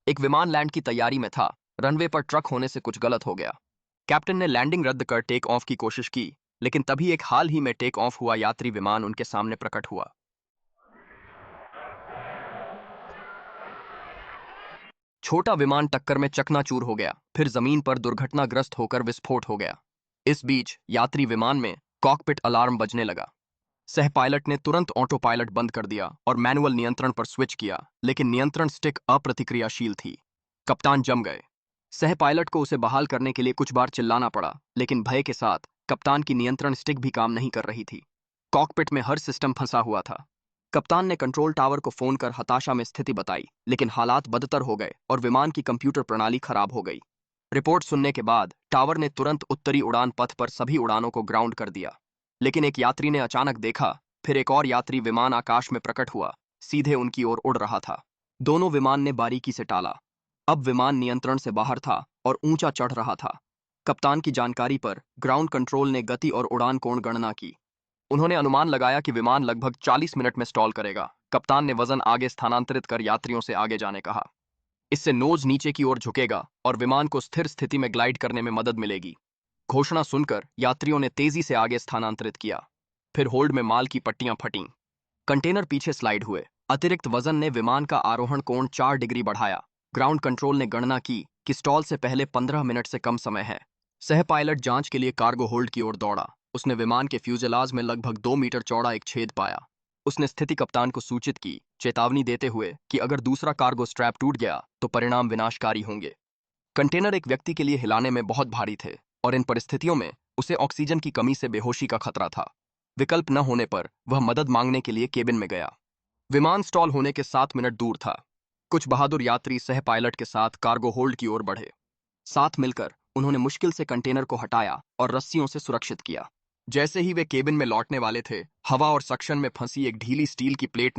एक विमान लैंड की तैयारी में था। रनवे पर ट्रक होने से कुछ गलत हो गया। कैप्टन ने लैंडिंग रद्द कर टेक ऑफ की कोशिश की, लेकिन तभी एक हाल ही में टेक ऑफ हुआ यात्री विमान उनके सामने प्रकट हुआ। छोटा विमान टक्कर में चकनाचूर हो गया, फिर जमीन पर दुर्घटनाग्रस्त होकर विस्फोट हो गया। इस बीच यात्री विमान में कॉकपिट अलार्म बजने लगा। सह पायलट ने तुरंत ऑटो पायलट बंद कर दिया और मैनुअल नियंत्रण पर स्विच किया, लेकिन नियंत्रण स्टिक अप्रतिक्रियाशील थी। कप्तान जम गए। सह पायलट को उसे बहाल करने के लिए कुछ बार चिल्लाना पड़ा, लेकिन भय के साथ कप्तान की नियंत्रण स्टिक भी काम नहीं कर रही थी। कॉकपिट में हर सिस्टम फंसा हुआ था। कप्तान ने कंट्रोल टावर को फोन कर हताशा में स्थिति बताई, लेकिन हालात बदतर हो गए और विमान की कंप्यूटर प्रणाली खराब हो गई। रिपोर्ट सुनने के बाद टावर ने तुरंत उत्तरी उड़ान पथ पर सभी उड़ानों को ग्राउंड कर दिया। लेकिन एक यात्री ने अचानक देखा, फिर एक और यात्री विमान आकाश में प्रकट हुआ, सीधे उनकी ओर उड़ रहा था। दोनों विमान ने बारीकी से टाला। अब विमान नियंत्रण से बाहर था और ऊंचा चढ़ रहा था। कप्तान की जानकारी पर ग्राउंड कंट्रोल ने गति और उड़ान कोण गणना की। उन्होंने अनुमान लगाया कि विमान लगभग 40 मिनट में स्टॉल करेगा। कप्तान ने वजन आगे स्थानांतरित कर यात्रियों से आगे जाने कहा। इससे नोज नीचे की ओर झुकेगा और विमान को स्थिर स्थिति में ग्लाइड करने में मदद मिलेगी। घोषणा सुनकर यात्रियों ने तेजी से आगे स्थानांतरित किया। फिर होल्ड में माल की पट्टियां फटीं। कंटेनर पीछे स्लाइड हुए। अतिरिक्त वजन ने विमान का आरोहण कोण 4 डिग्री बढ़ाया। ग्राउंड कंट्रोल ने गणना की कि स्टॉल से पहले 15 मिनट से कम समय है। सह पायलट जांच के लिए कार्गो होल्ड की ओर दौड़ा। उसने विमान के फ्यूजलाज में लगभग 2 मीटर चौड़ा एक छेद पाया। उसने स्थिति कप्तान को सूचित की, चेतावनी देते हुए कि अगर दूसरा कार्गो स्ट्रैप टूट गया तो परिणाम विनाशकारी होंगे। कंटेनर एक व्यक्ति के लिए हिलाने में बहुत भारी थे और इन परिस्थितियों में उसे ऑक्सीजन की कमी से बेहोशी का खतरा था। विकल्प न होने पर वह मदद मांगने के लिए केबिन में गया। विमान स्टॉल होने के 7 मिनट दूर था। कुछ बहादुर यात्री सह पायलट के साथ कार्गो होल्ड की ओर बढ़े। साथ मिलकर उन्होंने मुश्किल से कंटेनर को हटाया और रस्सियों से सुरक्षित किया। जैसे ही वे केबिन में लौटने वाले थे, हवा और सक्शन में फंसी एक ढीली स्टील की प्लेट